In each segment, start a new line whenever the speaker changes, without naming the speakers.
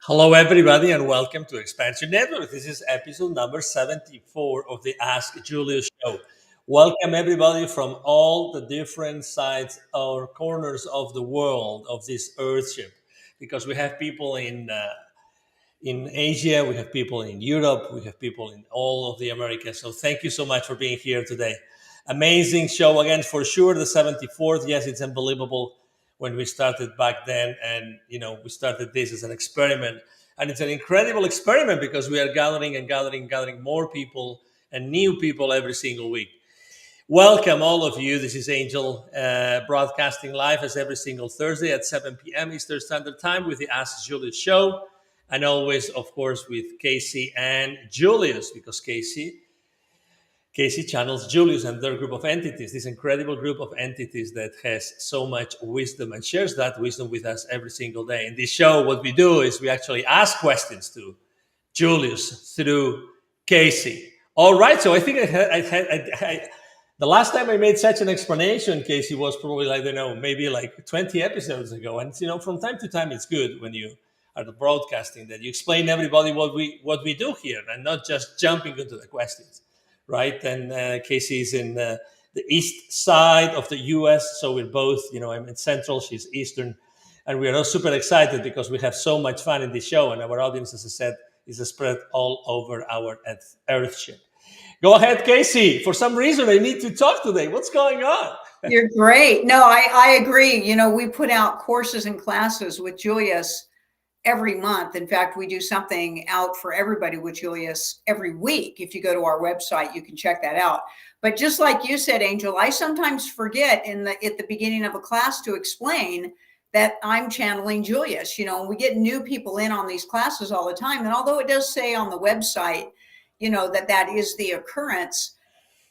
Hello, everybody, and welcome to Expansion Network. This is episode number 74 of the Ask Julius Show. Welcome, everybody, from all the different sides or corners of the world of this Earthship, because we have people in Asia, we have people in Europe, we have people in all of the Americas. So thank you so much for being here today. Amazing show again, for sure. The 74th. Yes, it's unbelievable when we started back then. And, we started this as an experiment. And it's an incredible experiment because we are gathering and gathering more people and new people every single week. Welcome, all of you. This is Angel broadcasting live as every single Thursday at 7 p.m. Eastern Standard Time with the Ask Julius Show. And always, of course, with Casey and Julius, because Casey channels Julius and their group of entities, this incredible group of entities that has so much wisdom and shares that wisdom with us every single day. In this show, what we do is we actually ask questions to Julius through Casey. All right, so I think the last time I made such an explanation, Casey, was probably, I don't know, maybe like 20 episodes ago. And, from time to time, it's good when you are broadcasting that you explain everybody what we do here and not just jumping into the questions, right? And Casey is in the east side of the U.S., so we're both, I'm in Central, she's Eastern, and we are all super excited because we have so much fun in this show, and our audience, as I said, is spread all over our Earthship. Go ahead, Casey. For some reason, I need to talk today. What's going on?
You're great. No, I agree. We put out courses and classes with Julius every month. In fact, we do something out for everybody with Julius every week. If you go to our website, you can check that out. But just like you said, Angel, I sometimes forget at the beginning of a class to explain that I'm channeling Julius. We get new people in on these classes all the time. And although it does say on the website, that is the occurrence,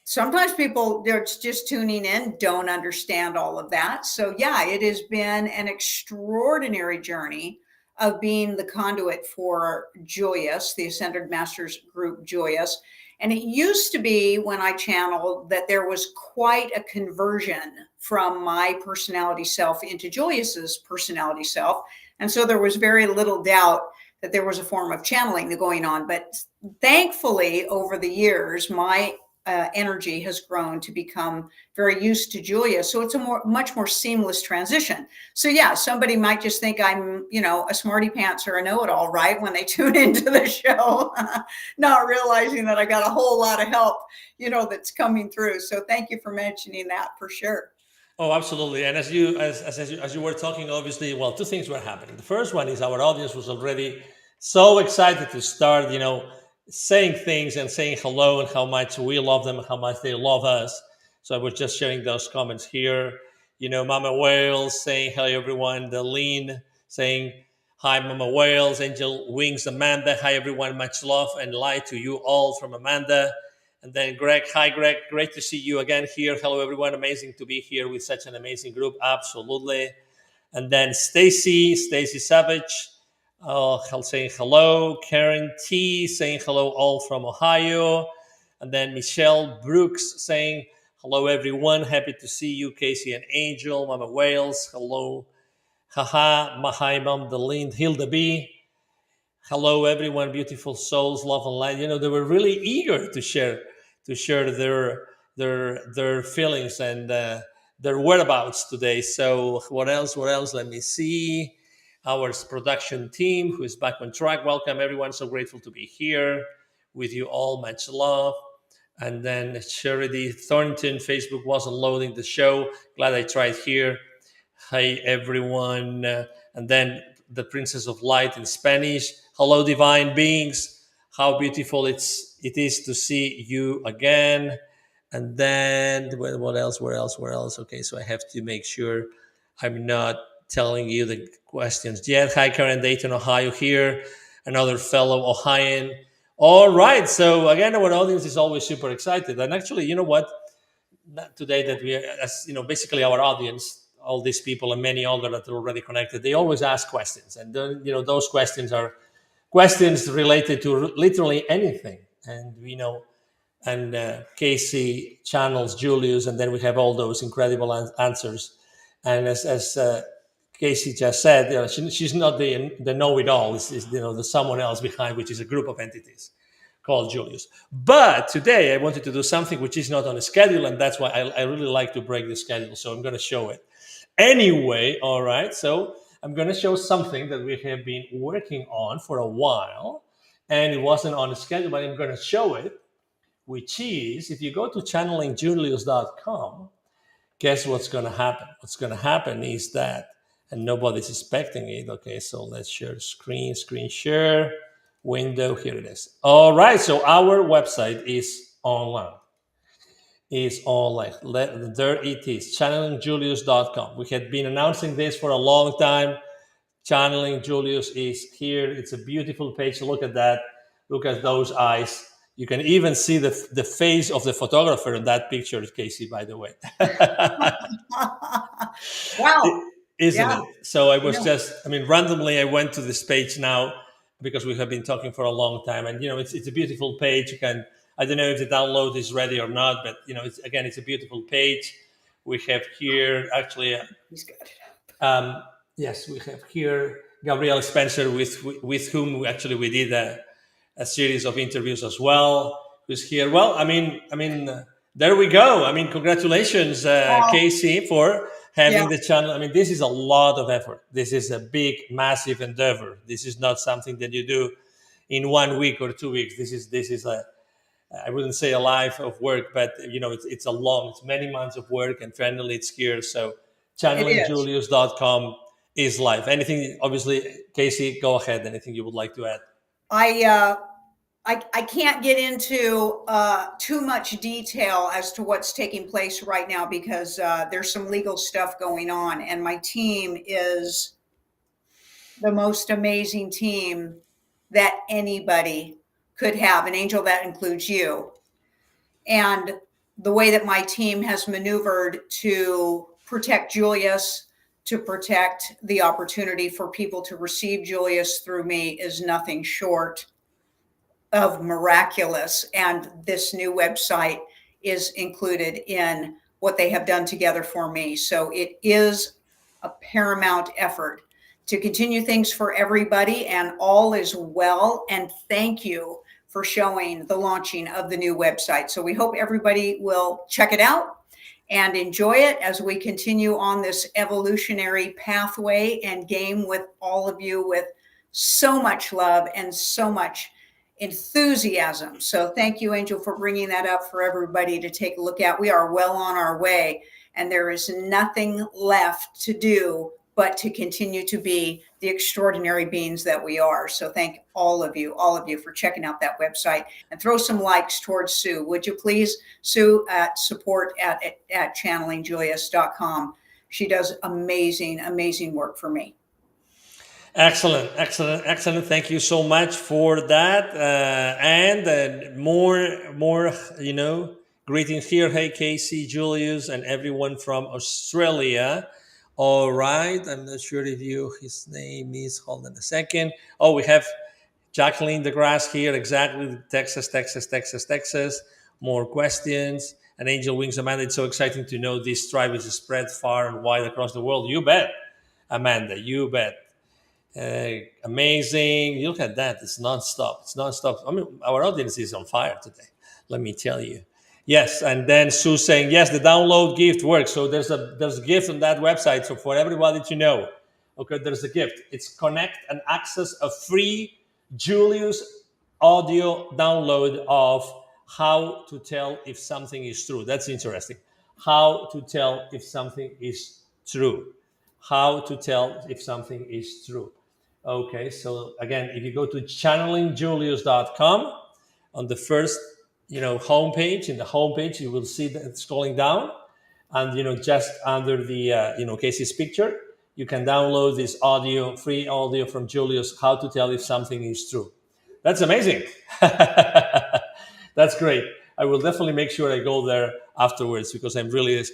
sometimes people, they're just tuning in, don't understand all of that. So yeah, it has been an extraordinary journey of being the conduit for Julius, the Ascended Masters group Julius. And it used to be when I channeled that there was quite a conversion from my personality self into Julius's personality self. And so there was very little doubt that there was a form of channeling going on. But thankfully, over the years, my energy has grown to become very used to Julius. So it's a much more seamless transition. So yeah, somebody might just think I'm, a smarty pants or a know-it-all, right? When they tune into the show, not realizing that I got a whole lot of help, that's coming through. So thank you for mentioning that for sure.
Oh, absolutely. And as you were talking, obviously, well, two things were happening. The first one is our audience was already so excited to start, saying things and saying hello and how much we love them, how much they love us. So I was just sharing those comments here. Mama Wales saying, "Hello, everyone." Deline saying, "Hi, Mama Wales." Angel Wings, Amanda, "Hi, everyone. Much love and light to you all," from Amanda. And then Greg, "Hi, Greg. Great to see you again here. Hello, everyone. Amazing to be here with such an amazing group." Absolutely. And then Stacy Savage, saying hello. Karen T saying hello, all from Ohio. And then Michelle Brooks saying hello, everyone. Happy to see you. Casey and Angel, Mama Wales, hello. Haha, Mahai Mom, Deline, Hilda B. Hello, everyone. Beautiful souls, love and light. They were really eager to share their feelings and their whereabouts today. So what else? Let me see. Our production team, who is back on track. Welcome, everyone. So grateful to be here with you all. Much love. And then Charity Thornton, Facebook wasn't loading the show. Glad I tried here. Hi, everyone. And then the Princess of Light in Spanish. Hello, divine beings. How beautiful it is to see you again. And then what else? Where else? Okay, so I have to make sure I'm not telling you the questions yet. Hi, Karen, Dayton, Ohio here. Another fellow Ohioan. All right. So again, our audience is always super excited. And actually, you know what? Today that we, as basically our audience, all these people and many other that are already connected, they always ask questions. And then, those questions are questions related to literally anything. And Casey channels Julius, and then we have all those incredible answers. And as Casey just said, she's not the know-it-all. Is there's someone else behind, which is a group of entities called Julius. But today I wanted to do something which is not on a schedule, and that's why I really like to break the schedule. So I'm going to show it anyway. All right. So I'm going to show something that we have been working on for a while, and it wasn't on the schedule, but I'm going to show it. Which is, if you go to channelingjulius.com, guess what's going to happen? What's going to happen is that, and nobody's expecting it. Okay, so let's share screen share, window. Here it is. All right, so our website is online. There it is, channelingjulius.com. We had been announcing this for a long time. Channeling Julius is here. It's a beautiful page. Look at that. Look at those eyes. You can even see the face of the photographer in that picture, Casey, by the way.
Wow.
Isn't
Yeah.
it? So I was
Yeah.
randomly I went to this page now because we have been talking for a long time, and it's a beautiful page. You can, I don't know if the download is ready or not, but it's a beautiful page. We have here actually.
He's good.
Yes, we have here Gabrielle Spencer, with whom we did a series of interviews as well. Who's here? Well, there we go. Congratulations,
Oh,
Casey, for
yeah.
having the channel. this is a lot of effort. This is a big, massive endeavor. This is not something that you do in 1 week or 2 weeks. This is a, I wouldn't say a life of work, but it's many months of work, and finally it's here. So
It is.
channelingjulius.com is live. Anything, obviously, Casey, go ahead. Anything you would like to add?
I I can't get into too much detail as to what's taking place right now because there's some legal stuff going on, and my team is the most amazing team that anybody could have. An angel, that includes you. And the way that my team has maneuvered to protect Julius, to protect the opportunity for people to receive Julius through me is nothing short of miraculous. And this new website is included in what they have done together for me. So it is a paramount effort to continue things for everybody, and all is well. And thank you for showing the launching of the new website. So we hope everybody will check it out and enjoy it as we continue on this evolutionary pathway and game with all of you with so much love and so much enthusiasm. So thank you, Angel, for bringing that up for everybody to take a look at. We are well on our way, and there is nothing left to do but to continue to be the extraordinary beings that we are. So thank all of you for checking out that website, and throw some likes towards Sue. Would you please, Sue, at support at channelingjulius.com. She does amazing, amazing work for me.
Excellent, excellent, excellent. Thank you so much for that. And more, greetings here. Hey, Casey, Julius, and everyone from Australia. All right. I'm not sure if his name is, hold on a second. Oh, we have Jacqueline DeGrasse here. Exactly. Texas, Texas, Texas, Texas. More questions. And Angel Wings Amanda, it's so exciting to know this tribe is spread far and wide across the world. You bet, Amanda, you bet. Amazing. You look at that. It's nonstop. It's nonstop. Our audience is on fire today. Let me tell you. Yes, and then Sue saying yes, the download gift works. So there's a gift on that website. So for everybody to know, okay, there's a gift. It's connect and access a free Julius audio download of how to tell if something is true. That's interesting. How to tell if something is true. How to tell if something is true. Okay, so again, if you go to channelingjulius.com, on the first, homepage, in the homepage, you will see that scrolling down, and just under the, Casey's picture, you can download this free audio from Julius, how to tell if something is true. That's amazing. That's great. I will definitely make sure I go there afterwards because I'm really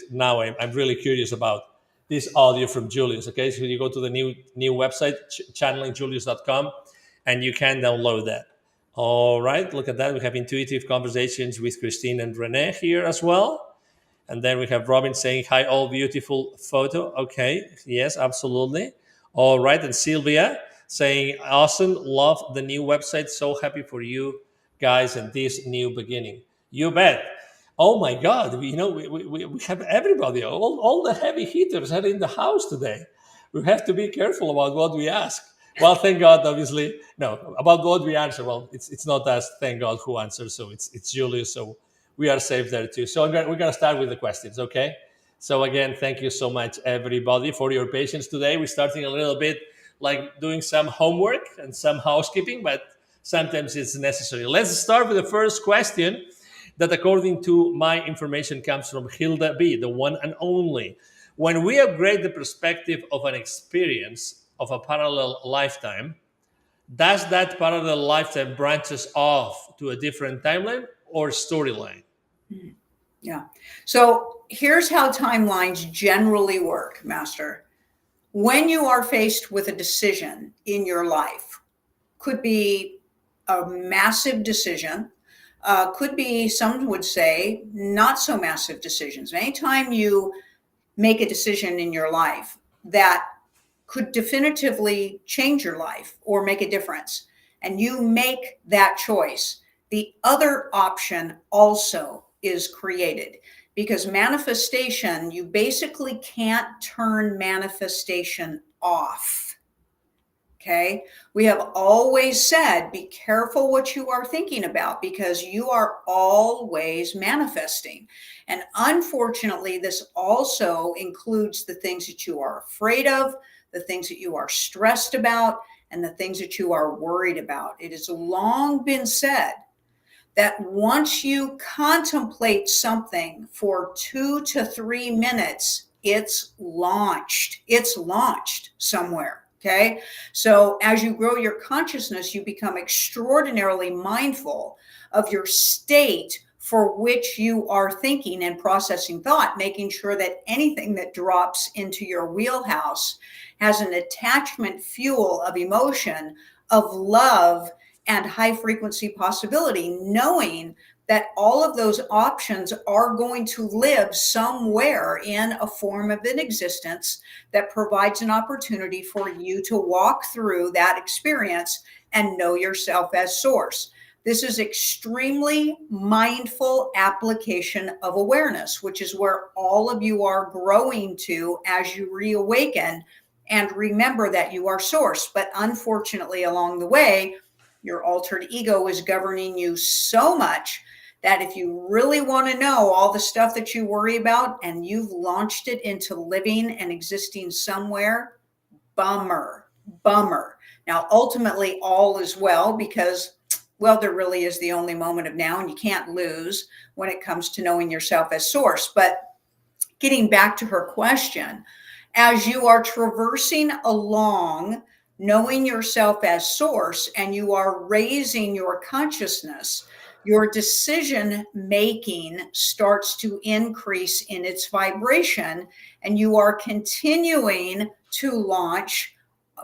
curious about this audio from Julius. Okay, so you go to the new website, channelingjulius.com, and you can download that. All right, look at that. We have intuitive conversations with Christine and Renee here as well. And then we have Robin saying, hi, all beautiful photo. Okay, yes, absolutely. All right, and Sylvia saying, awesome, love the new website. So happy for you guys and this new beginning. You bet. Oh my God, we have everybody, all the heavy hitters are in the house today. We have to be careful about what we ask. Well, thank God, obviously. No, about what we answer. Well, it's not us, thank God, who answers. So it's Julius. So we are safe there too. So we're going to start with the questions, okay? So again, thank you so much, everybody, for your patience today. We're starting a little bit like doing some homework and some housekeeping, but sometimes it's necessary. Let's start with the first question that, according to my information, comes from Hilda B., the one and only. When we upgrade the perspective of an experience of a parallel lifetime, does that parallel lifetime branches off to a different timeline or storyline?
Yeah. So here's how timelines generally work, Master. When you are faced with a decision in your life, could be a massive decision, could be, some would say, not so massive decisions. Anytime you make a decision in your life that could definitively change your life or make a difference, and you make that choice, the other option also is created. Because manifestation, you basically can't turn manifestation off. Okay. We have always said, be careful what you are thinking about because you are always manifesting. And unfortunately, this also includes the things that you are afraid of, the things that you are stressed about, and the things that you are worried about. It has long been said that once you contemplate something for 2 to 3 minutes, it's launched. It's launched somewhere. Okay. So as you grow your consciousness, you become extraordinarily mindful of your state for which you are thinking and processing thought, making sure that anything that drops into your wheelhouse has an attachment fuel of emotion, of love, and high frequency possibility, knowing that all of those options are going to live somewhere in a form of an existence that provides an opportunity for you to walk through that experience and know yourself as source. This is extremely mindful application of awareness, which is where all of you are growing to as you reawaken and remember that you are source. But unfortunately, along the way, your altered ego is governing you so much that if you really want to know all the stuff that you worry about and you've launched it into living and existing somewhere, bummer, bummer. Now, ultimately, all is well because, well, there really is the only moment of now and you can't lose when it comes to knowing yourself as source. But getting back to her question, as you are traversing along, knowing yourself as source, and you are raising your consciousness, your decision making starts to increase in its vibration, and you are continuing to launch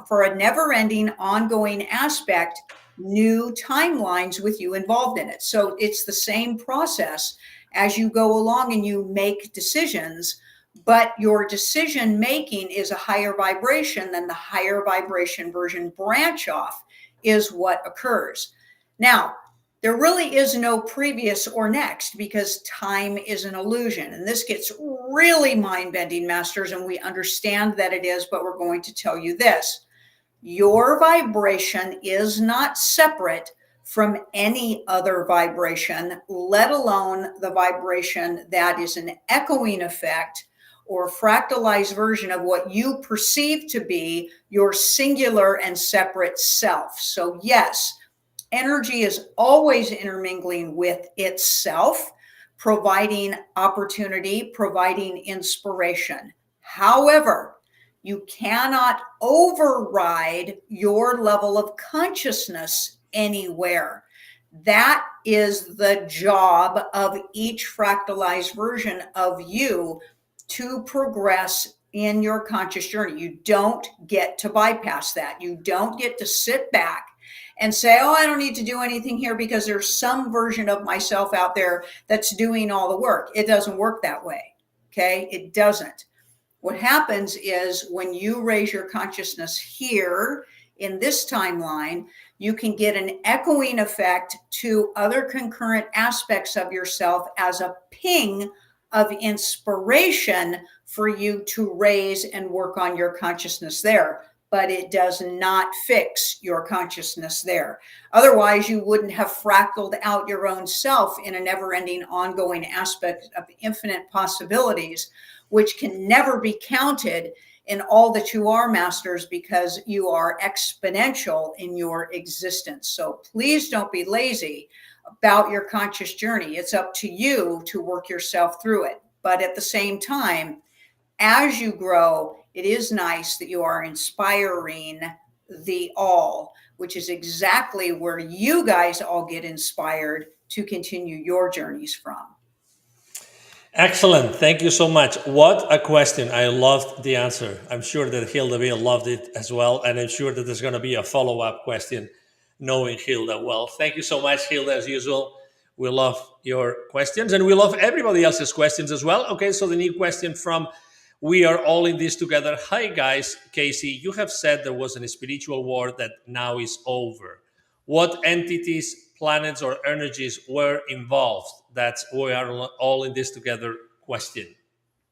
for a never ending, ongoing aspect, new timelines with you involved in it. So it's the same process as you go along and you make decisions, but your decision making is a higher vibration than the higher vibration version branch off is what occurs. Now, there really is no previous or next because time is an illusion. And this gets really mind-bending, Masters, and we understand that it is, but we're going to tell you this. Your vibration is not separate from any other vibration, let alone the vibration that is an echoing effect or fractalized version of what you perceive to be your singular and separate self. So yes, energy is always intermingling with itself, providing opportunity, providing inspiration. However, you cannot override your level of consciousness anywhere. That is the job of each fractalized version of you to progress in your conscious journey. You don't get to bypass that. You don't get to sit back and say, oh, I don't need to do anything here because there's some version of myself out there that's doing all the work. It doesn't work that way. Okay? It doesn't. What happens is when you raise your consciousness here in this timeline, you can get an echoing effect to other concurrent aspects of yourself as a ping of inspiration for you to raise and work on your consciousness there. But it does not fix your consciousness there. Otherwise, you wouldn't have fractaled out your own self in a never ending, ongoing aspect of infinite possibilities, which can never be counted in all that you are, masters, because you are exponential in your existence. So please don't be lazy about your conscious journey. It's up to you to work yourself through it. But at the same time, as you grow, it is nice that you are inspiring the all, which is exactly where you guys all get inspired to continue your journeys from.
Excellent. Thank you so much. What a question. I loved the answer. I'm sure that Hilda loved it as well. And I'm sure that there's going to be a follow up question knowing Hilda well. Thank you so much, Hilda, as usual. We love your questions and we love everybody else's questions as well. Okay, so the new question from We Are All in This Together. Hi, guys. Casey, you have said there was a spiritual war that now is over. What entities, planets, or energies were involved? That's We Are All in This Together question.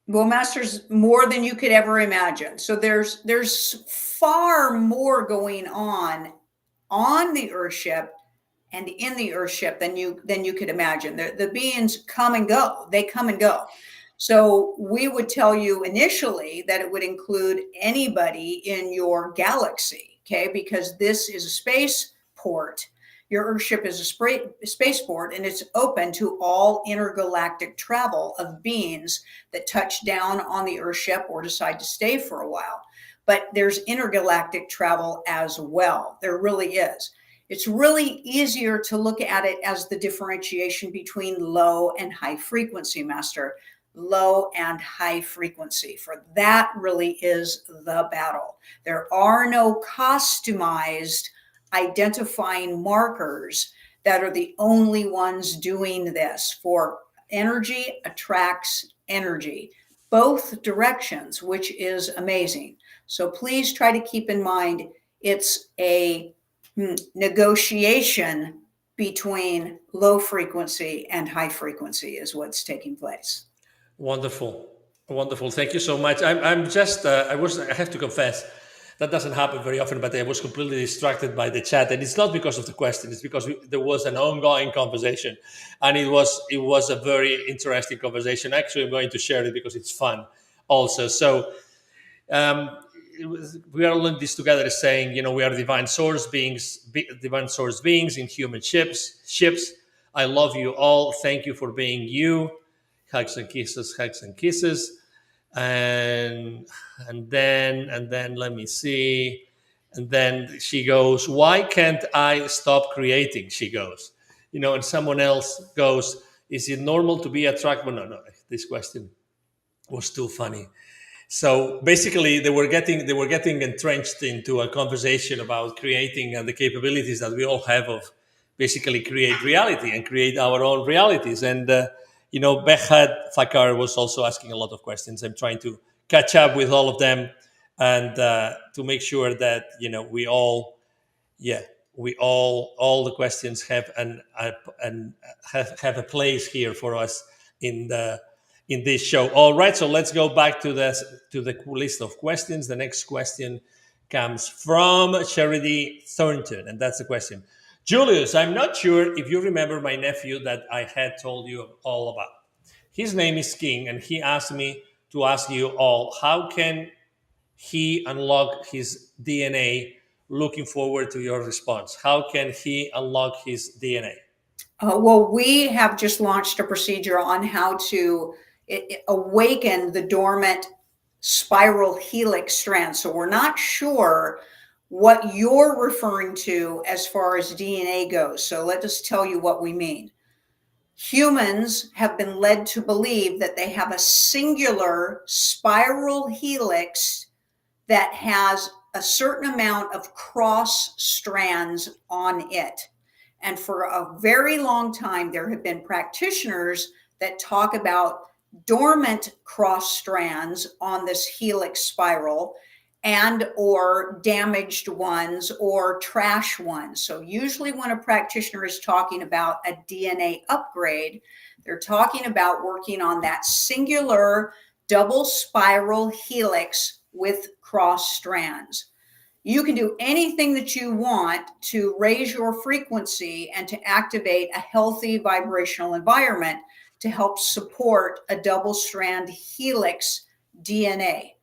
Well, masters, more than you could ever imagine. So there's far more going on the Earthship and in the Earthship than you could imagine. The beings come and go. They come and go. So we would tell you initially that it would include anybody in your galaxy, okay? Because this is a spaceport. Your Earthship is a spaceport, and it's open to all intergalactic travel of beings that touch down on the Earthship or decide to stay for a while. But there's intergalactic travel as well. There really is. It's really easier to look at it as the differentiation between low and high frequency, master. Low and high frequency, for that really is the battle. There are no customized identifying markers that are the only ones doing this. For energy attracts energy, both directions, which is amazing. So please try to keep in mind it's a negotiation between low frequency and high frequency is what's taking place.
Wonderful. Wonderful. Thank you so much. I'm just, I have to confess, that doesn't happen very often, but I was completely distracted by the chat. And it's not because of the question, it's because there was an ongoing conversation. And it was a very interesting conversation. Actually, I'm going to share it because it's fun also. So, um, we are learning this together as saying, we are divine source beings in human ships. I love you all. Thank you for being you. Hugs and kisses, hugs and kisses. And then let me see. And then she goes, why can't I stop creating? She goes, and someone else goes, is it normal to be attracted? Well, no, this question was too funny. So basically, they were getting entrenched into a conversation about creating and the capabilities that we all have of basically create reality and create our own realities. And Behad Fakar was also asking a lot of questions. I'm trying to catch up with all of them and to make sure that we all, yeah, all the questions have have a place here for us in the in this show. All right, so let's go back to the list of questions. The next question comes from Charity Thornton, and that's the question. Julius, I'm not sure if you remember my nephew that I had told you all about. His name is King, and he asked me to ask you all, how can he unlock his DNA? Looking forward to your response. How can he unlock his DNA?
Well, we have just launched a procedure on how to awaken the dormant spiral helix strand. So we're not sure what you're referring to as far as DNA goes. So let us tell you what we mean. Humans have been led to believe that they have a singular spiral helix that has a certain amount of cross strands on it. And for a very long time, there have been practitioners that talk about dormant cross strands on this helix spiral and or damaged ones or trash ones. So usually when a practitioner is talking about a DNA upgrade, they're talking about working on that singular double spiral helix with cross strands. You can do anything that you want to raise your frequency and to activate a healthy vibrational environment to help support a double strand helix DNA.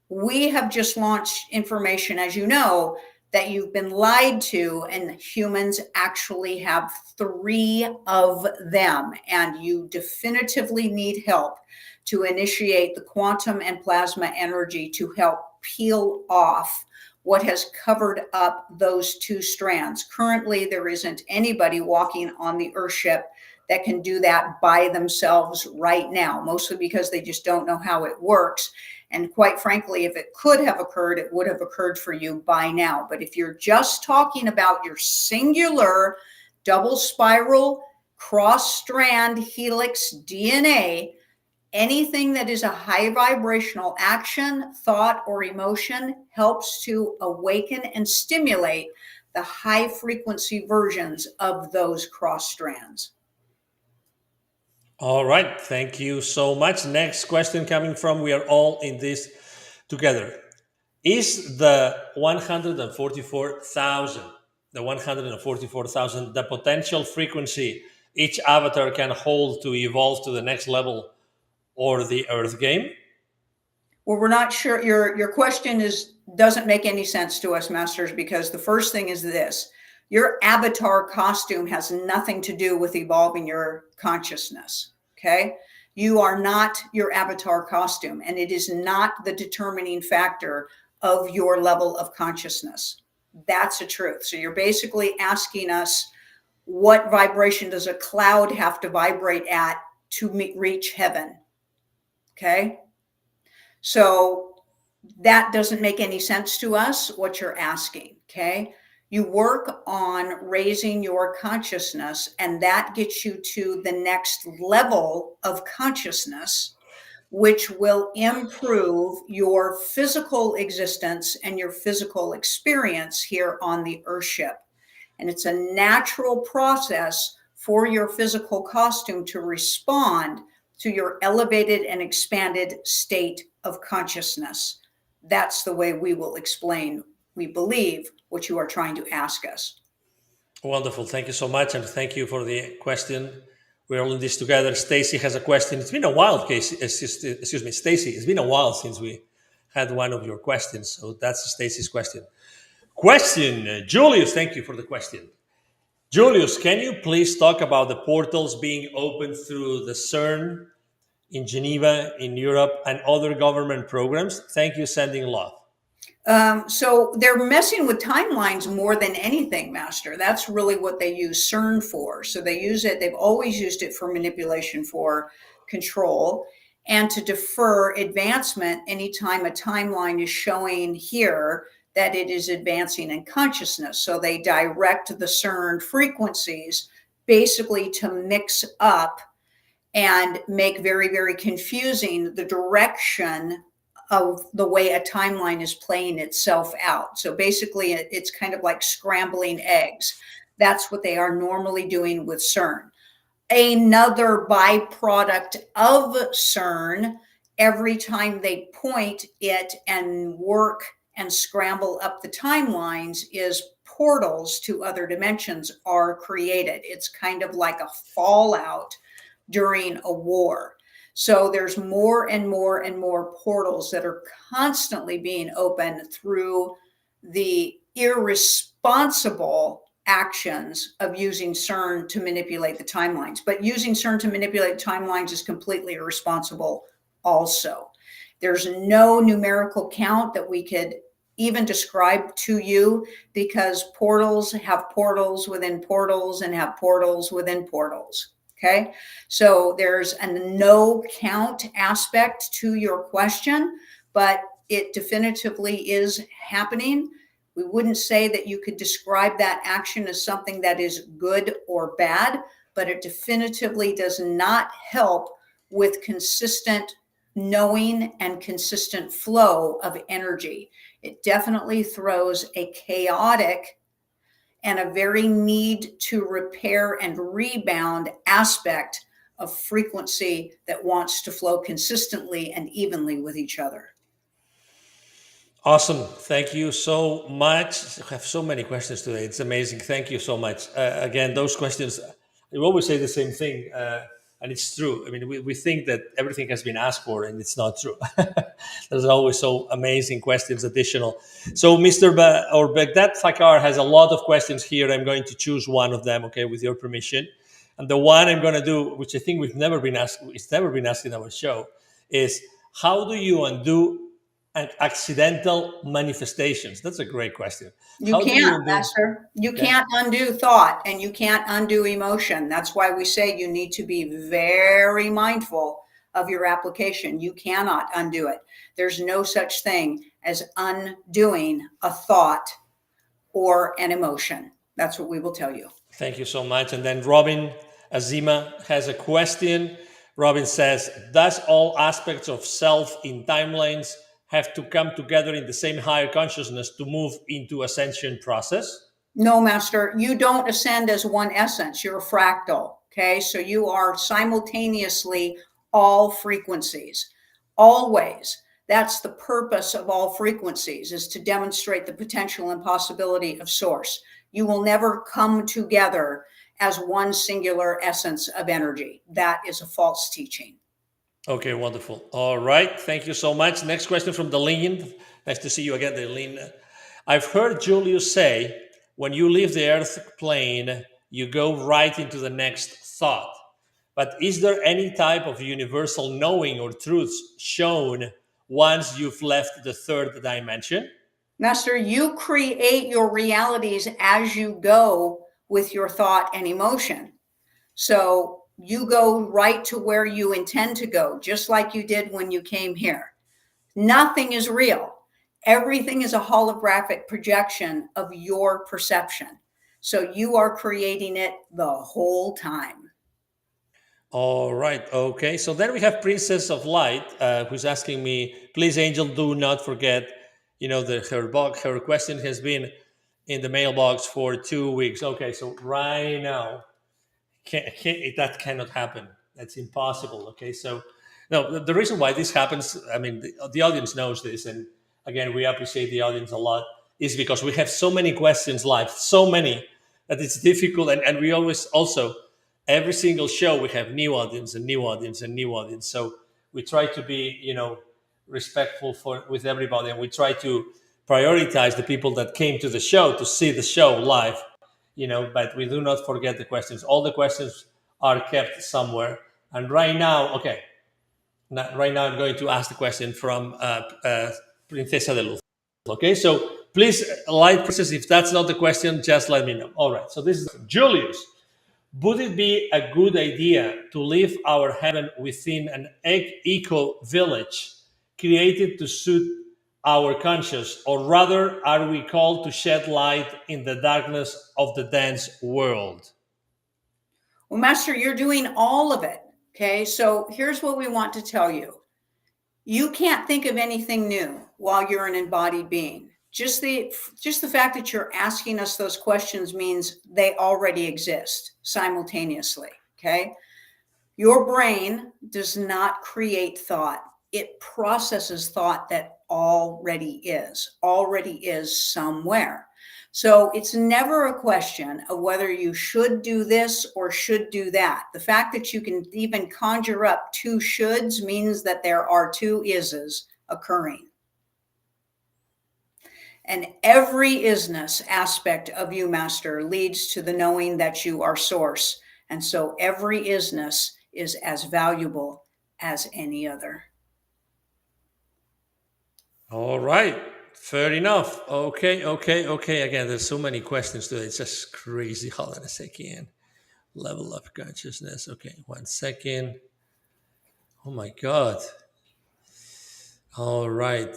We have just launched information, as you know, that you've been lied to, and humans actually have 3 of them, and you definitively need help to initiate the quantum and plasma energy to help peel off what has covered up those 2 strands. Currently, there isn't anybody walking on the Earthship that can do that by themselves right now, mostly because they just don't know how it works. And quite frankly, if it could have occurred, it would have occurred for you by now. But if you're just talking about your singular double spiral cross strand helix DNA, anything that is a high vibrational action, thought, or emotion helps to awaken and stimulate the high frequency versions of those cross strands.
All right. Thank you so much. Next question coming from, we are all in this together. Is the 144,000, the potential frequency each avatar can hold to evolve to the next level or the Earth game?
Well, we're not sure. Your question doesn't make any sense to us, Masters, because the first thing is this: your avatar costume has nothing to do with evolving your consciousness. Okay, you are not your avatar costume, and it is not the determining factor of your level of consciousness. That's a truth. So you're basically asking us, what vibration does a cloud have to vibrate at to reach heaven? Okay. So that doesn't make any sense to us, what you're asking, okay? You work on raising your consciousness, and that gets you to the next level of consciousness, which will improve your physical existence and your physical experience here on the Earthship. And it's a natural process for your physical costume to respond to your elevated and expanded state of consciousness. That's the way we will explain, we believe, what you are trying to ask us.
Wonderful. Thank you so much. And thank you for the question. We're all in this together. Stacy has a question. It's been a while, Casey. Excuse me, Stacy. It's been a while since we had one of your questions. So that's Stacy's question. Julius, thank you for the question. Julius, can you please talk about the portals being opened through the CERN in Geneva, in Europe, and other government programs? Thank you, sending love.
So they're messing with timelines more than anything, Master. That's really what they use CERN for. So they use it, they've always used it for manipulation, for control, and to defer advancement anytime a timeline is showing here that it is advancing in consciousness. So they direct the CERN frequencies basically to mix up and make very, very confusing the direction of the way a timeline is playing itself out. So basically, it's kind of like scrambling eggs. That's what they are normally doing with CERN. Another byproduct of CERN, every time they point it and work and scramble up the timelines, is portals to other dimensions are created. It's kind of like a fallout during a war. So there's more and more and more portals that are constantly being opened through the irresponsible actions of using CERN to manipulate the timelines. But using CERN to manipulate timelines is completely irresponsible also. There's no numerical count that we could even describe to you, because portals have portals within portals and have portals within portals. Okay, so there's a no count aspect to your question, but it definitively is happening. We wouldn't say that you could describe that action as something that is good or bad, but it definitively does not help with consistent knowing and consistent flow of energy. It definitely throws a chaotic and a very need to repair and rebound aspect of frequency that wants to flow consistently and evenly with each other.
Awesome. Thank you so much. I have so many questions today. It's amazing. Thank you so much. Again, those questions, you always say the same thing, and it's true. I mean, we think that everything has been asked for, and it's not true. There's always so amazing questions additional. So, Mr. Or Begdat Fakar has a lot of questions here. I'm going to choose one of them, okay, with your permission. And the one I'm going to do, which I think we've never been asked, it's never been asked in our show, is how do you undo and accidental manifestations? That's a great question.
You
How do
can't,
you undo?
Master. You
Okay.
can't undo thought and you can't undo emotion. That's why we say you need to be very mindful of your application. You cannot undo it. There's no such thing as undoing a thought or an emotion. That's what we will tell you.
Thank you so much. And then Robin Azima has a question. Robin says, does all aspects of self in timelines have to come together in the same higher consciousness to move into ascension process?
No, Master, you don't ascend as one essence. You're a fractal. Okay. So you are simultaneously all frequencies, always. That's the purpose of all frequencies, is to demonstrate the potential and possibility of source. You will never come together as one singular essence of energy. That is a false teaching.
Okay, wonderful. All right. Thank you so much. Next question from Deline. Nice to see you again, Deline. I've heard Julius say, when you leave the earth plane, you go right into the next thought. But is there any type of universal knowing or truths shown once you've left the third dimension?
Master, you create your realities as you go with your thought and emotion. So you go right to where you intend to go, just like you did when you came here. Nothing is real. Everything is a holographic projection of your perception. So you are creating it the whole time.
All right. Okay. So then we have Princess of Light, who's asking me, please, Angel, do not forget. Her question has been in the mailbox for 2 weeks. Okay. So right now, that cannot happen. That's impossible. Okay. So, no, the reason why this happens, I mean, the audience knows this. And again, we appreciate the audience a lot, is because we have so many questions live, so many that it's difficult. And we always also, every single show, we have new audience and new audience and new audience. So we try to be, respectful with everybody. And we try to prioritize the people that came to the show to see the show live, but we do not forget the questions. All the questions are kept somewhere. And right now, okay, right now I'm going to ask the question from Princesa de Luz. Okay, so please, light princess, if that's not the question, just let me know. All right, so this is Julius. Would it be a good idea to live our heaven within an eco village created to suit our conscience, or rather, are we called to shed light in the darkness of the dense world?
Well, Master, you're doing all of it. Okay. So here's what we want to tell you. You can't think of anything new while you're an embodied being. Just the fact that you're asking us those questions means they already exist simultaneously. Okay. Your brain does not create thought. It processes thought that already is somewhere. So it's never a question of whether you should do this or should do that. The fact that you can even conjure up two shoulds means that there are two ises occurring. And every isness aspect of you, Master, leads to the knowing that you are source. And so every isness is as valuable as any other.
All right. Fair enough. Okay. Again, there's so many questions today. It's just crazy. Hold on a second. Level of consciousness. Okay, 1 second. Oh my God. All right.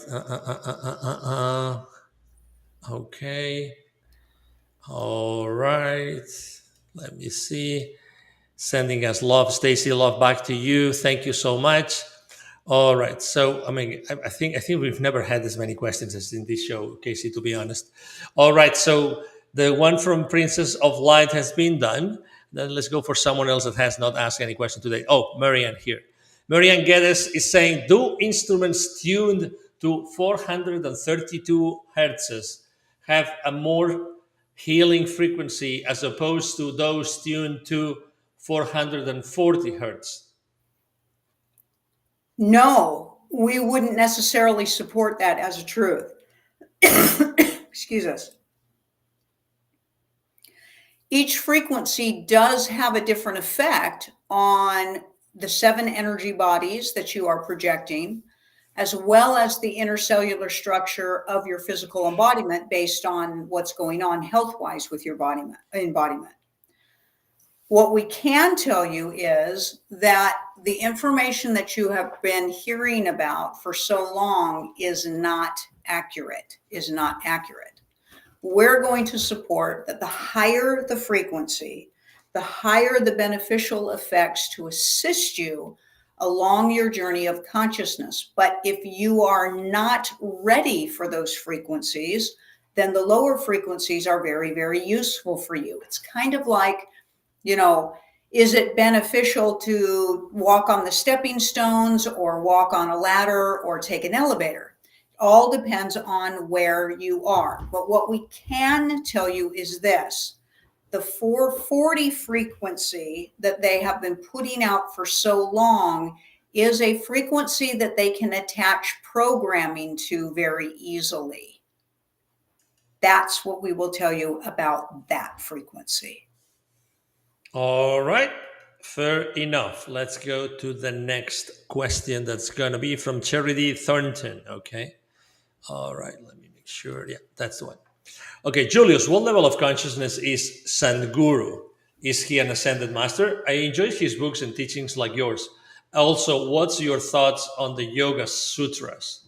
Okay. All right. Let me see. sending us love. Stacy, love back to you. Thank you so much. All right. So, I mean, I think we've never had as many questions as in this show, Casey, to be honest. All right. So the one from Princess of Light has been done. Then let's go for someone else that has not asked any question today. Oh, Marianne here. Marianne Geddes is saying, do instruments tuned to 432 hertzes have a more healing frequency as opposed to those tuned to 440 hertz?
No, we wouldn't necessarily support that as a truth. Excuse us. Each frequency does have a different effect on the 7 energy bodies that you are projecting, as well as the intercellular structure of your physical embodiment based on what's going on health-wise with your embodiment. What we can tell you is that the information that you have been hearing about for so long is not accurate. We're going to support that the higher the frequency, the higher the beneficial effects to assist you along your journey of consciousness. But if you are not ready for those frequencies, then the lower frequencies are very, very useful for you. It's kind of like, is it beneficial to walk on the stepping stones or walk on a ladder or take an elevator? All depends on where you are. But what we can tell you is this: the 440 frequency that they have been putting out for so long is a frequency that they can attach programming to very easily. That's what we will tell you about that frequency.
All right. Fair enough. Let's go to the next question that's going to be from Charity Thornton. Okay. All right. Let me make sure. Yeah, that's the one. Okay, Julius, what level of consciousness is Sadhguru? Is he an ascended master? I enjoy his books and teachings like yours. Also, what's your thoughts on the Yoga Sutras?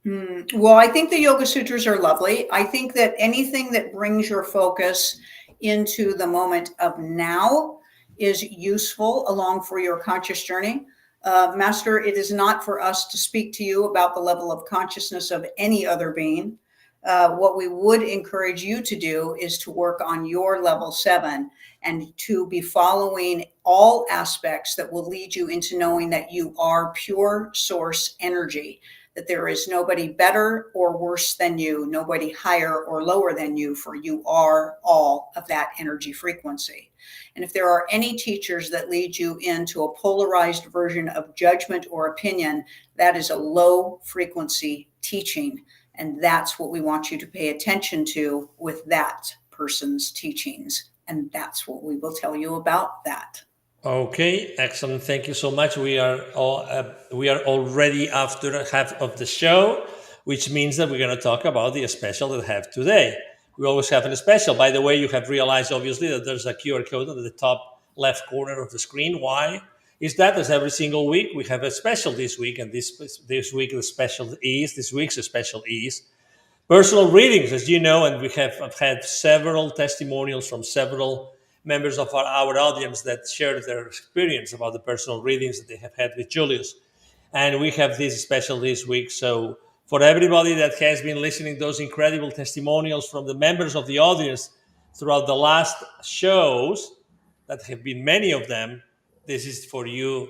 Well, I think the Yoga Sutras are lovely. I think that anything that brings your focus into the moment of now is useful along for your conscious journey. Master, it is not for us to speak to you about the level of consciousness of any other being. What we would encourage you to do is to work on your level 7 and to be following all aspects that will lead you into knowing that you are pure source energy, that there is nobody better or worse than you, nobody higher or lower than you, for you are all of that energy frequency. And if there are any teachers that lead you into a polarized version of judgment or opinion, that is a low frequency teaching. And that's what we want you to pay attention to with that person's teachings. And that's what we will tell you about that.
Okay, excellent. Thank you so much. We are already after half of the show, which means that we're going to talk about the special that I have today. We always have a special. By the way, you have realized obviously that there's a QR code on the top left corner of the screen. Why is that? As every single week we have a special this week, and this week's special is personal readings, as you know, and we have had several testimonials from several members of our audience that shared their experience about the personal readings that they have had with Julius. And we have this special this week. So for everybody that has been listening to those incredible testimonials from the members of the audience throughout the last shows, that have been many of them, this is for you.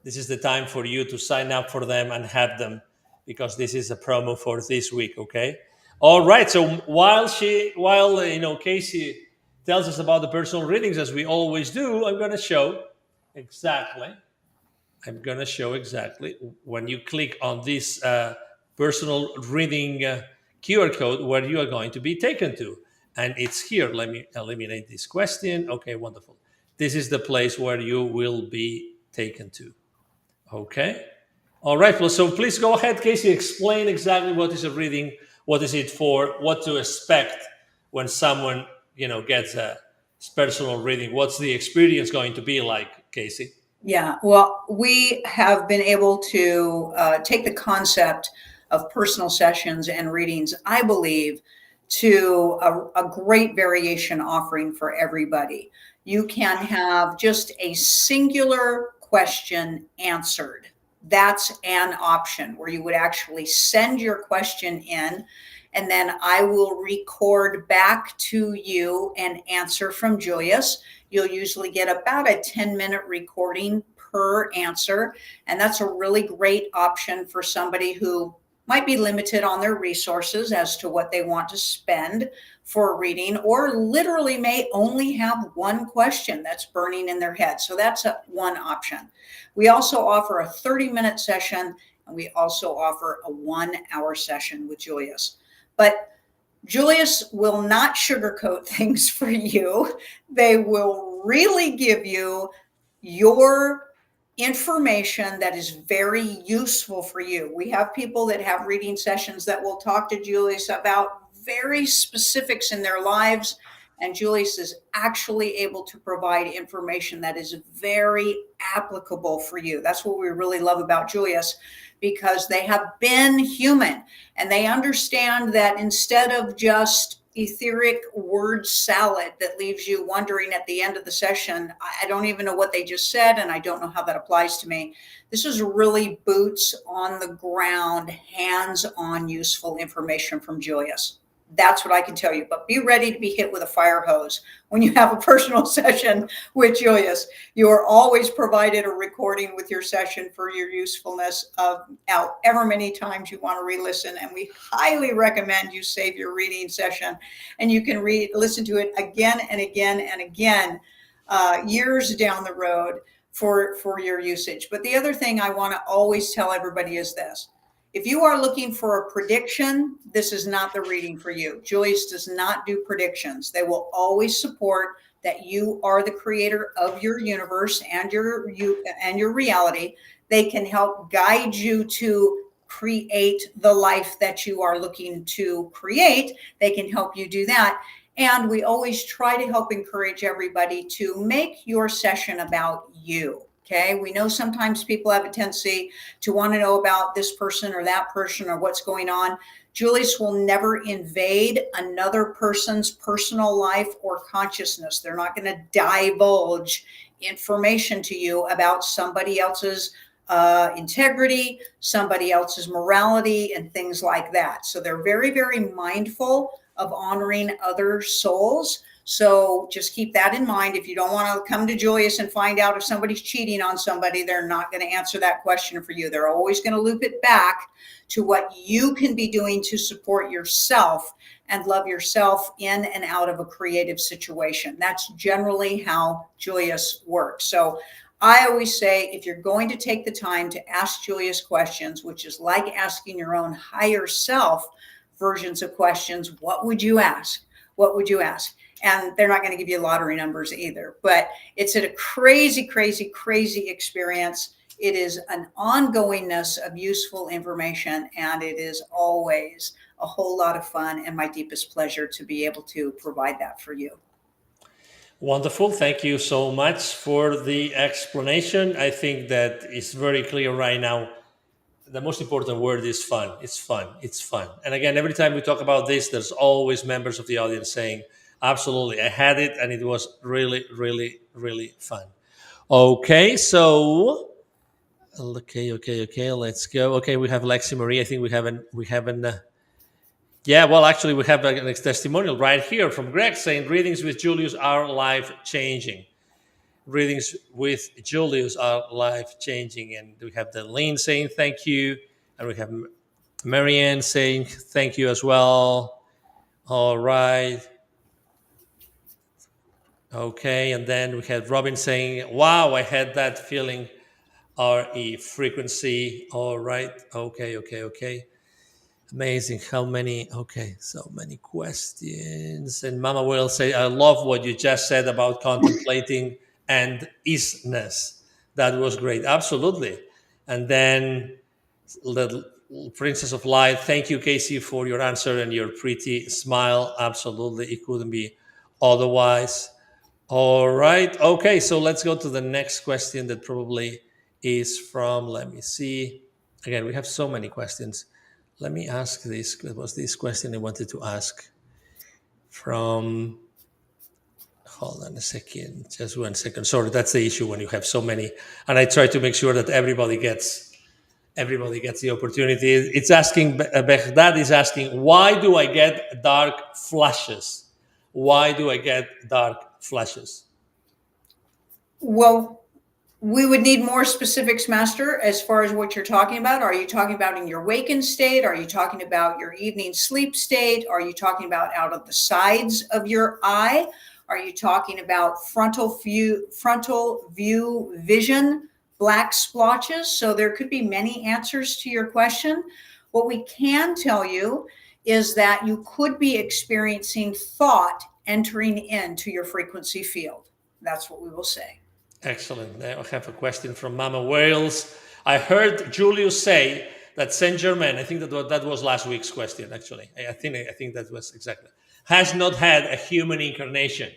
This is the time for you to sign up for them and have them, because this is a promo for this week, okay? All right. So while Casey tells us about the personal readings, as we always do, I'm going to show exactly when you click on this personal reading QR code where you are going to be taken to. And it's here. Let me eliminate this question. Okay, wonderful. This is the place where you will be taken to. Okay. All right. Well, so please go ahead, Casey. Explain exactly what is a reading, what is it for, what to expect when someone gets a personal reading. What's the experience going to be like, Casey?
Yeah. Well, we have been able to take the concept of personal sessions and readings, I believe, to a great variation offering for everybody. you can have just a singular question answered. That's an option where you would actually send your question in, and then I will record back to you an answer from Julius. You'll usually get about a 10-minute recording per answer. And that's a really great option for somebody who might be limited on their resources as to what they want to spend for a reading, or literally may only have one question that's burning in their head. So that's one option. We also offer a 30-minute session, and we also offer a 1-hour session with Julius. But Julius will not sugarcoat things for you. They will really give you your information that is very useful for you. We have people that have reading sessions that will talk to Julius about very specifics in their lives. And Julius is actually able to provide information that is very applicable for you. That's what we really love about Julius, because they have been human and they understand that instead of just etheric word salad that leaves you wondering at the end of the session, I don't even know what they just said and I don't know how that applies to me. This is really boots on the ground, hands-on useful information from Julius. That's what I can tell you. But be ready to be hit with a fire hose when you have a personal session with Julius. You are always provided a recording with your session for your usefulness of however many times you want to re-listen. And we highly recommend you save your reading session and you can listen to it again and again and again, years down the road for your usage. But the other thing I want to always tell everybody is this. If you are looking for a prediction, this is not the reading for you. Julius does not do predictions. They will always support that you are the creator of your universe and your reality. They can help guide you to create the life that you are looking to create. They can help you do that. And we always try to help encourage everybody to make your session about you. Okay. We know sometimes people have a tendency to want to know about this person or that person or what's going on. Julius will never invade another person's personal life or consciousness. They're not going to divulge information to you about somebody else's integrity, somebody else's morality, and things like that. So they're very, very mindful of honoring other souls. So just keep that in mind. If you don't want to come to Julius and find out if somebody's cheating on somebody, they're not going to answer that question for you. They're always going to loop it back to what you can be doing to support yourself and love yourself in and out of a creative situation. That's generally how Julius works. So I always say, if you're going to take the time to ask Julius questions, which is like asking your own higher self versions of questions, what would you ask? What would you ask? And they're not going to give you lottery numbers either, but it's a crazy, crazy, crazy experience. It is an ongoingness of useful information, and it is always a whole lot of fun and my deepest pleasure to be able to provide that for you.
Wonderful. Thank you so much for the explanation. I think that it's very clear right now. The most important word is fun. It's fun. It's fun. And again, every time we talk about this, there's always members of the audience saying, absolutely, I had it and it was really, really, really fun. Okay, so okay, let's go. Okay, we have Lexi Marie. I think we haven't. Yeah, well, actually, we have a testimonial right here from Greg saying readings with Julius are life changing. Readings with Julius are life changing, and we have the Lynn saying thank you, and we have Marianne saying thank you as well. All right. Okay, and then we had Robin saying, wow, I had that feeling, RE frequency. All right. Okay. Amazing. How many? Okay, so many questions. And Mama will say, I love what you just said about contemplating and isness. That was great. Absolutely. And then the Princess of Light, thank you, Casey, for your answer and your pretty smile. Absolutely. It couldn't be otherwise. All right. Okay, so let's go to the next question that probably is from, let me see. Again, we have so many questions. Let me ask this. What was this question I wanted to ask from? Hold on a second, just 1 second. Sorry, that's the issue when you have so many, and I try to make sure that everybody gets the opportunity. It's asking, Beghdad is asking, why do I get dark flashes? Why do I get dark flashes?
Well, we would need more specifics, Master, as far as what you're talking about. Are you talking about in your wakened state? Are you talking about your evening sleep state? Are you talking about out of the sides of your eye? Are you talking about frontal view vision, black splotches? So there could be many answers to your question. What we can tell you is that you could be experiencing thought entering into your frequency field. That's what we will say.
Excellent. Now I have a question from Mama Wales. I heard Julius say that Saint Germain, I think that was last week's question, actually. I think that was exactly, has not had a human incarnation.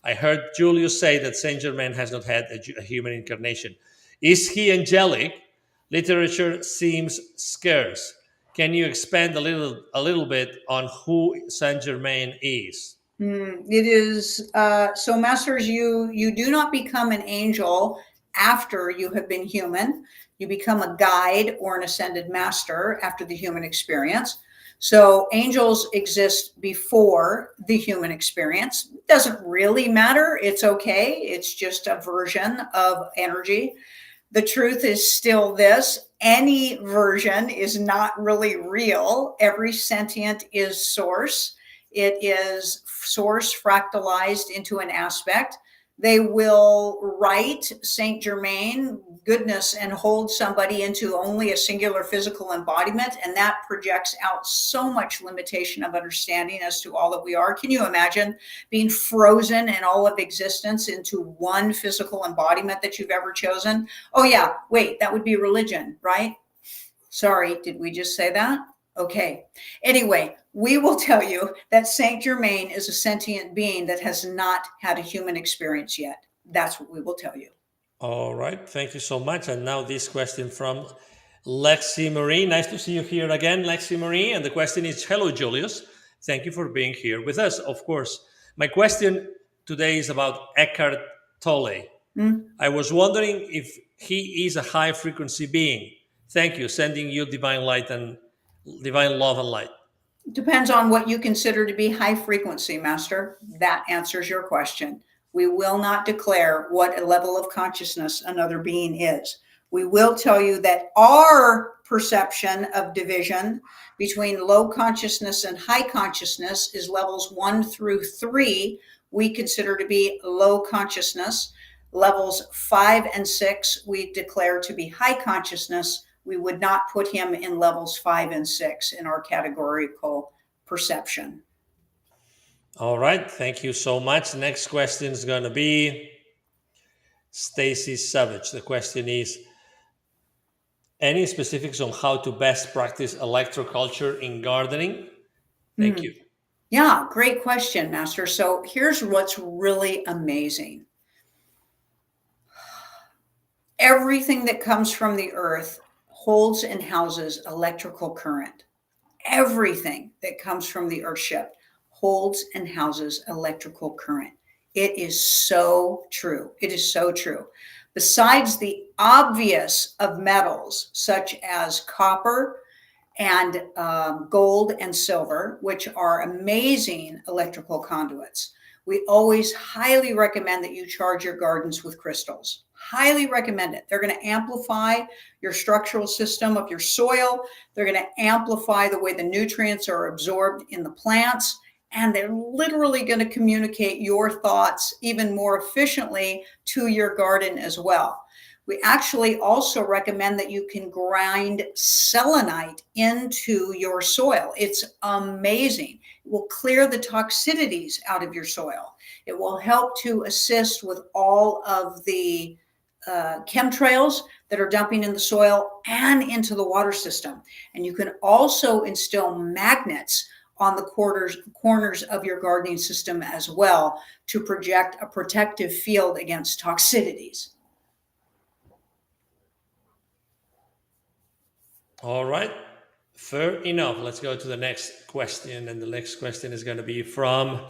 I heard Julius say that Saint Germain has not had a human incarnation. Is he angelic? Literature seems scarce. Can you expand a little bit on who Saint Germain is?
It is so, masters. You do not become an angel after you have been human. You become a guide or an ascended master after the human experience. So angels exist before the human experience. Doesn't really matter. It's okay. It's just a version of energy. The truth is still this: any version is not really real. Every sentient is source. It is source fractalized into an aspect. They will write Saint Germain goodness and hold somebody into only a singular physical embodiment, and that projects out so much limitation of understanding as to all that we are. Can you imagine being frozen in all of existence into one physical embodiment that you've ever chosen? Oh yeah, wait, that would be religion, right? Sorry, did we just say that? Okay. Anyway, we will tell you that Saint Germain is a sentient being that has not had a human experience yet. That's what we will tell you.
All right. Thank you so much. And now this question from Lexi Marie. Nice to see you here again, Lexi Marie. And the question is, hello, Julius. Thank you for being here with us, of course. My question today is about Eckhart Tolle. I was wondering if he is a high frequency being. Thank you. Sending you divine light and divine love and light.
Depends on what you consider to be high frequency, Master. That answers your question. We will not declare what a level of consciousness another being is. We will tell you that our perception of division between low consciousness and high consciousness is levels 1 through 3. We consider to be low consciousness. Levels 5 and 6, we declare to be high consciousness. We would not put him in levels 5 and 6 in our categorical perception.
All right. Thank you so much. Next question is going to be Stacy Savage. The question is, any specifics on how to best practice electroculture in gardening? Thank you.
Yeah, great question, Master. So here's what's really amazing. Everything that comes from the earth holds and houses electrical current. Everything that comes from the earthship holds and houses electrical current. It is so true. It is so true. Besides the obvious of metals, such as copper and gold and silver, which are amazing electrical conduits, we always highly recommend that you charge your gardens with crystals. Highly recommend it. They're going to amplify your structural system of your soil. They're going to amplify the way the nutrients are absorbed in the plants. And they're literally going to communicate your thoughts even more efficiently to your garden as well. We actually also recommend that you can grind selenite into your soil. It's amazing. It will clear the toxicities out of your soil. It will help to assist with all of the chemtrails that are dumping in the soil and into the water system. And you can also instill magnets on the corners of your gardening system as well to project a protective field against toxicities.
All right. Fair enough. Let's go to the next question. And the next question is going to be from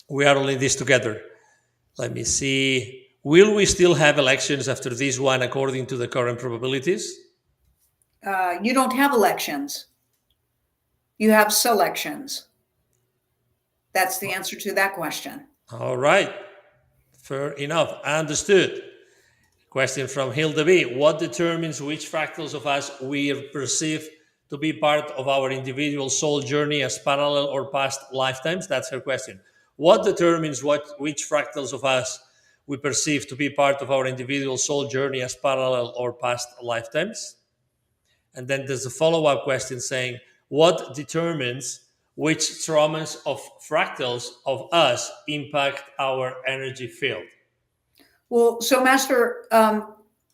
We are all in this together. Let me see. Will we still have elections after this one according to the current probabilities?
You don't have elections, you have selections. That's the answer to that question.
All right. Fair enough. Understood. Question from Hilda B. What determines which fractals of us we perceive to be part of our individual soul journey as parallel or past lifetimes? That's her question. What determines which fractals of us we perceive to be part of our individual soul journey as parallel or past lifetimes? And then there's a follow up question saying, what determines which traumas of fractals of us impact our energy field?
Well, so Master,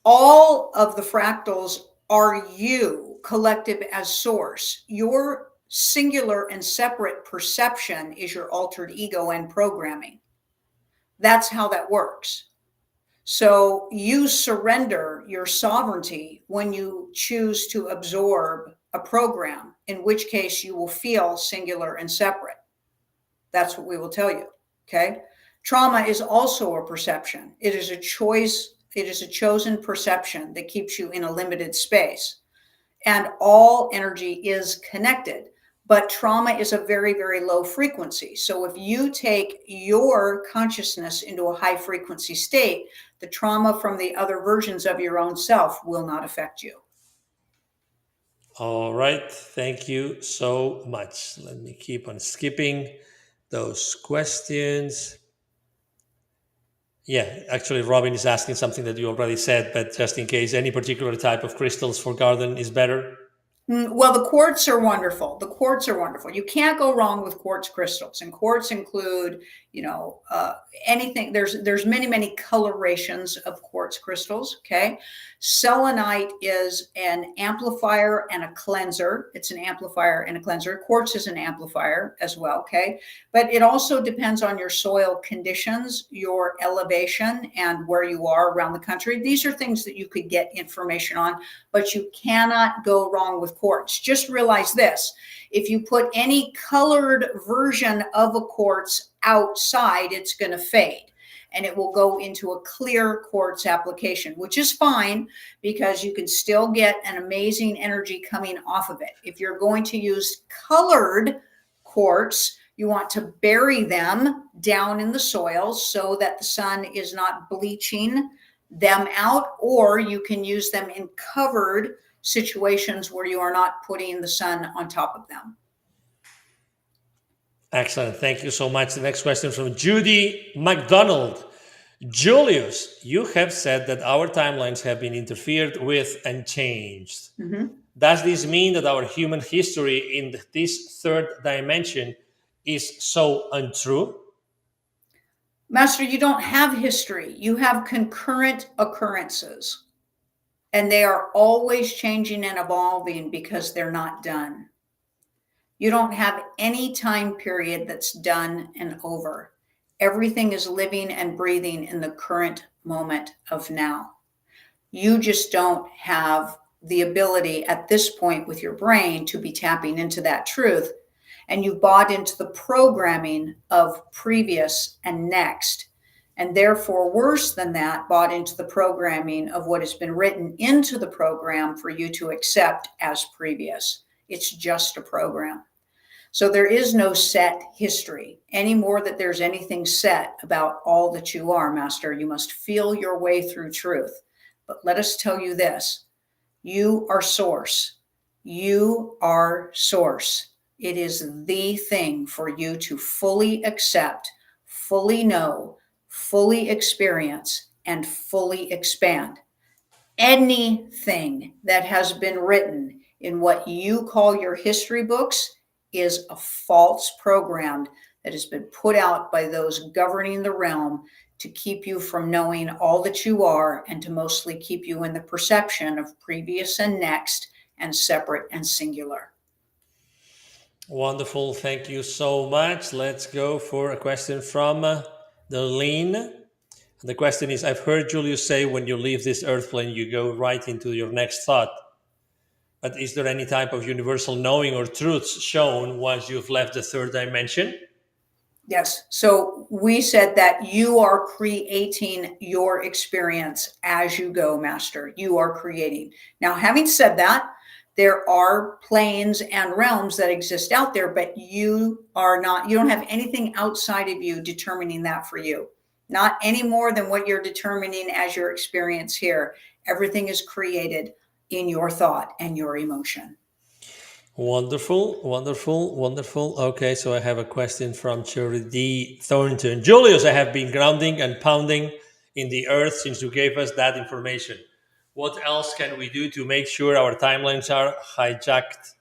all of the fractals are you, collective as source. Your singular and separate perception is your altered ego and programming. That's how that works. So you surrender your sovereignty when you choose to absorb a program, in which case you will feel singular and separate. That's what we will tell you. Okay. Trauma is also a perception. It is a choice. It is a chosen perception that keeps you in a limited space. And all energy is connected. But trauma is a very, very low frequency. So if you take your consciousness into a high frequency state, the trauma from the other versions of your own self will not affect you.
All right. Thank you so much. Let me keep on skipping those questions. Yeah, actually, Robin is asking something that you already said, but just in case, any particular type of crystals for garden is better?
Well, the quartz are wonderful. The quartz are wonderful. You can't go wrong with quartz crystals, and quartz include, anything. There's many colorations of quartz crystals. Okay, selenite is an amplifier and a cleanser. It's an amplifier and a cleanser. Quartz is an amplifier as well. Okay, but it also depends on your soil conditions, your elevation, and where you are around the country. These are things that you could get information on, but you cannot go wrong with quartz. Just realize this. If you put any colored version of a quartz outside, it's going to fade and it will go into a clear quartz application, which is fine because you can still get an amazing energy coming off of it. If you're going to use colored quartz, you want to bury them down in the soil so that the sun is not bleaching them out, or you can use them in covered situations where you are not putting the sun on top of them.
Excellent. Thank you so much. The next question from Judy McDonald. Julius, you have said that our timelines have been interfered with and changed. Does this mean that our human history in this third dimension is so untrue?
Master, you don't have history. You have concurrent occurrences. And they are always changing and evolving because they're not done. You don't have any time period that's done and over. Everything is living and breathing in the current moment of now. You just don't have the ability at this point with your brain to be tapping into that truth. And you bought into the programming of previous and next. And therefore, worse than that, bought into the programming of what has been written into the program for you to accept as previous. It's just a program. So there is no set history any more that there's anything set about all that you are, Master. You must feel your way through truth. But let us tell you this. You are source. You are source. It is the thing for you to fully accept, fully know, fully experience, and fully expand. Anything that has been written in what you call your history books is a false program that has been put out by those governing the realm to keep you from knowing all that you are and to mostly keep you in the perception of previous and next and separate and singular.
Wonderful. Thank you so much. Let's go for a question from Darlene. The question is, I've heard Julius say when you leave this earth plane, you go right into your next thought. But is there any type of universal knowing or truths shown once you've left the third dimension?
Yes. So we said that you are creating your experience as you go, Master. You are creating. Now, having said that, there are planes and realms that exist out there, but you are not, you don't have anything outside of you determining that for you. Not any more than what you're determining as your experience here. Everything is created in your thought and your emotion.
Wonderful, wonderful, wonderful. Okay, so I have a question from Cherry D. Thornton. Julius, I have been grounding and pounding in the earth since you gave us that information. What else can we do to make sure our timelines are hijacked?
Uh,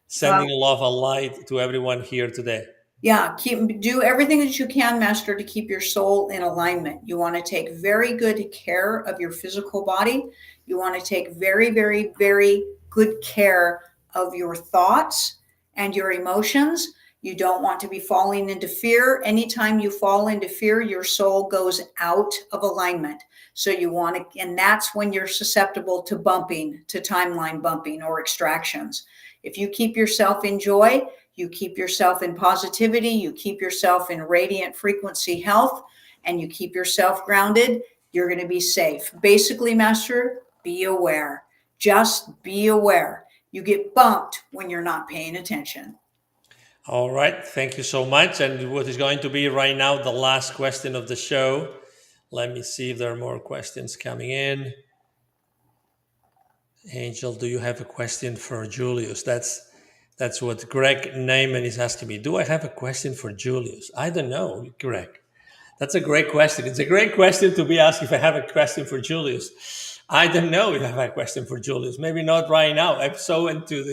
Sending love and light to everyone here today.
Yeah, do everything that you can, Master, to keep your soul in alignment. You want to take very good care of your physical body. You want to take very, very, very good care of your thoughts and your emotions. You don't want to be falling into fear. Anytime you fall into fear, your soul goes out of alignment. So you want to, and that's when you're susceptible to bumping, to timeline bumping or extractions. If you keep yourself in joy, you keep yourself in positivity, you keep yourself in radiant frequency health, and you keep yourself grounded, you're going to be safe. Basically, Master, be aware. Just be aware. You get bumped when you're not paying attention.
All right, thank you so much. And what is going to be right now the last question of the show? Let me see if there are more questions coming in. Angel, do you have a question for Julius? That's what Greg Neyman is asking me. Do I have a question for Julius? I don't know, Greg. That's a great question. It's a great question to be asked if I have a question for Julius. I don't know if I have a question for Julius. Maybe not right now. I'm so into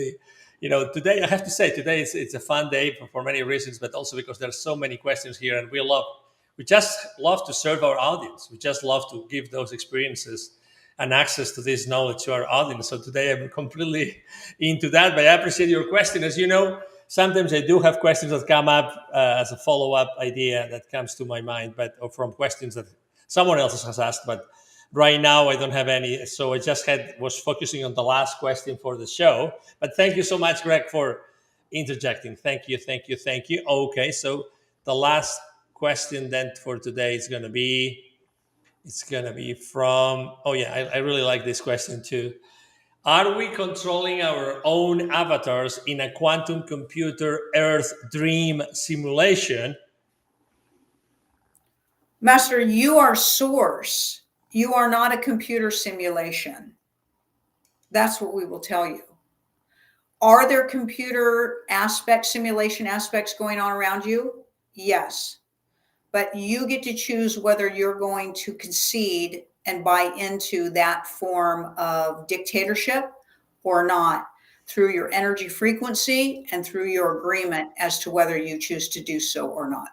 today, I have to say, today it's a fun day for many reasons, but also because there's so many questions here and we just love to serve our audience. We just love to give those experiences and access to this knowledge to our audience. So today I'm completely into that, but I appreciate your question. As you know, sometimes I do have questions that come up as a follow-up idea that comes to my mind, or from questions that someone else has asked. But right now, I don't have any. So I just was focusing on the last question for the show. But thank you so much, Greg, for interjecting. Thank you, thank you, thank you. Okay, so the last question then for today is going to be. It's going to be from. Oh yeah, I really like this question too. Are we controlling our own avatars in a quantum computer Earth dream simulation?
Master, you are source. You are not a computer simulation. That's what we will tell you. Are there computer aspects, simulation aspects going on around you? Yes. But you get to choose whether you're going to concede and buy into that form of dictatorship or not through your energy frequency and through your agreement as to whether you choose to do so or not.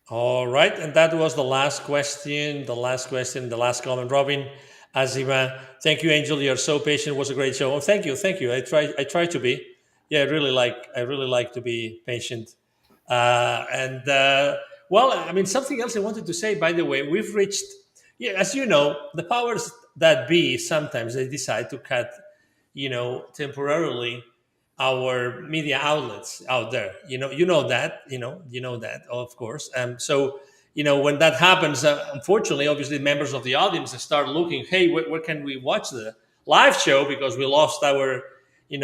All right, and that was the last question. The last comment, Robin. Azima, thank you, Angel. You're so patient. It was a great show. Oh, thank you, thank you. I try to be. Yeah, I really like to be patient. And well, I mean, something else I wanted to say. By the way, we've reached. Yeah, as you know, the powers that be sometimes they decide to cut, temporarily our media outlets out there. You know that, of course. So when that happens, unfortunately, obviously, members of the audience start looking. Hey, where can we watch the live show because we lost our, we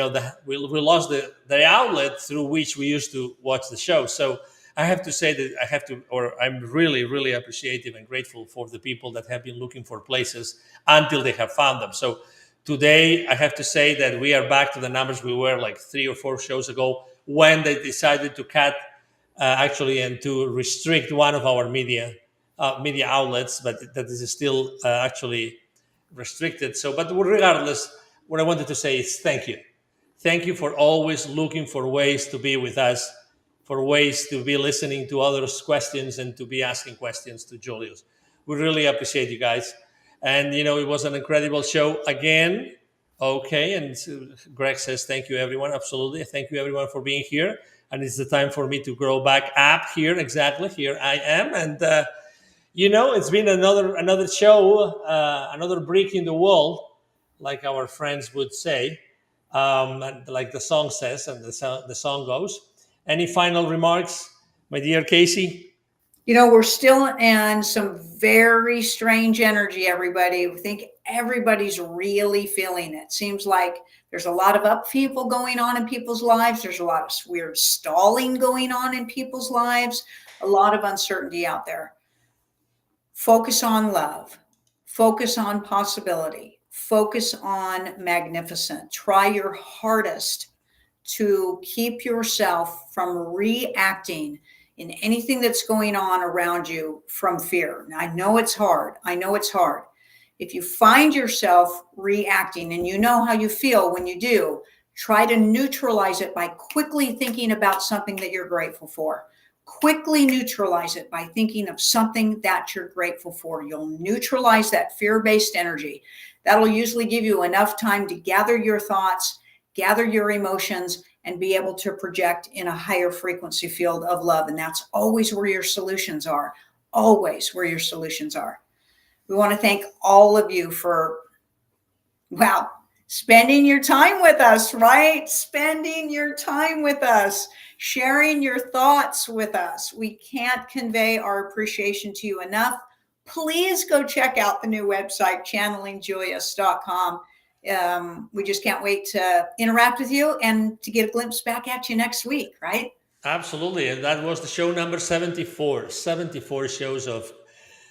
lost the outlet through which we used to watch the show. So I have to say that I'm really, really appreciative and grateful for the people that have been looking for places until they have found them. So today, I have to say that we are back to the numbers we were like 3 or 4 shows ago when they decided to cut, actually, and to restrict one of our media outlets, but that is still actually restricted. So, but regardless, what I wanted to say is thank you. Thank you for always looking for ways to be with us, for ways to be listening to others' questions and to be asking questions to Julius. We really appreciate you guys. And, it was an incredible show again. Okay. And so Greg says, thank you, everyone. Absolutely. Thank you, everyone, for being here. And it's the time for me to grow back up here. Exactly. Here I am. And, it's been another show, another brick in the wall, like our friends would say, and like the song says, and the song goes. Any final remarks, my dear Casey?
We're still in some very strange energy, everybody. I think everybody's really feeling it. Seems like there's a lot of upheaval going on in people's lives. There's a lot of weird stalling going on in people's lives, a lot of uncertainty out there. Focus on love, focus on possibility, focus on magnificent. Try your hardest to keep yourself from reacting in anything that's going on around you from fear. Now, I know it's hard. I know it's hard. If you find yourself reacting and you know how you feel when you do, try to neutralize it by quickly thinking about something that you're grateful for. Quickly neutralize it by thinking of something that you're grateful for. You'll neutralize that fear-based energy. That'll usually give you enough time to gather your thoughts, gather your emotions, and be able to project in a higher frequency field of love. And that's always where your solutions are. Always where your solutions are. We want to thank all of you for, wow, spending your time with us, right? Spending your time with us, sharing your thoughts with us. We can't convey our appreciation to you enough. Please go check out the new website, channelingjulius.com. We just can't wait to interact with you and to get a glimpse back at you next week, right?
Absolutely. And that was the show number 74. 74 shows of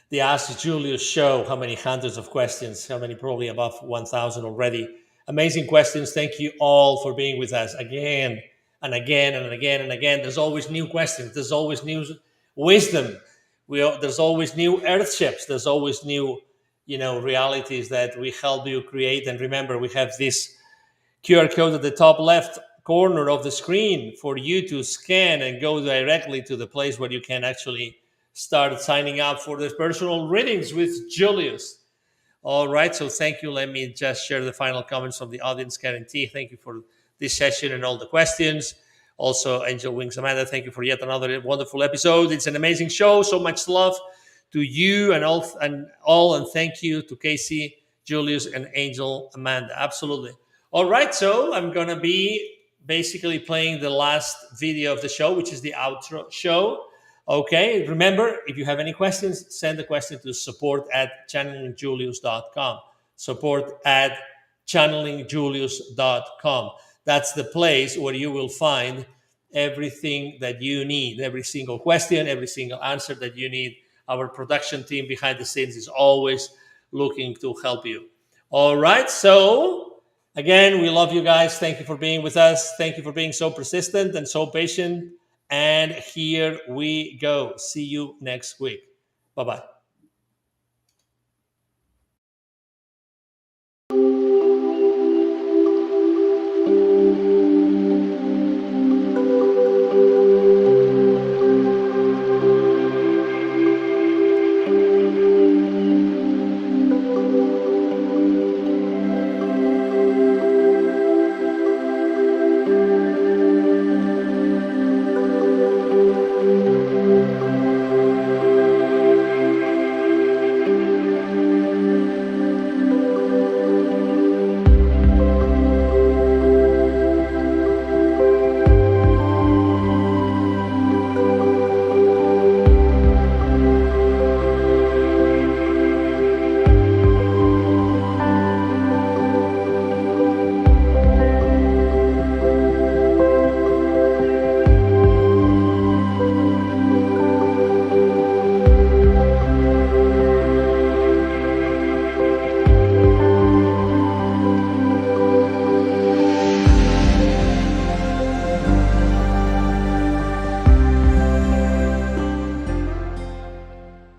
the Ask Julius Show. How many hundreds of questions? How many? Probably above 1,000 already. Amazing questions. Thank you all for being with us again and again and again and again. There's always new questions. There's always new wisdom. There's always new earthships. There's always new, realities that we help you create. And remember, we have this QR code at the top left corner of the screen for you to scan and go directly to the place where you can actually start signing up for the personal readings with Julius. All right, so thank you. Let me just share the final comments from the audience. Karen T, thank you for this session and all the questions. Also, Angel Wings Amanda, thank you for yet another wonderful episode. It's an amazing show. So much love to you and thank you to Casey, Julius, and Angel Amanda. Absolutely. All right, so I'm gonna be basically playing the last video of the show, which is the outro show. Okay, remember, if you have any questions, send the question to support@channelingjulius.com. Support@channelingjulius.com. That's the place where you will find everything that you need, every single question, every single answer that you need. Our production team behind the scenes is always looking to help you. All right, so again, we love you guys. Thank you for being with us. Thank you for being so persistent and so patient. And here we go. See you next week. Bye-bye.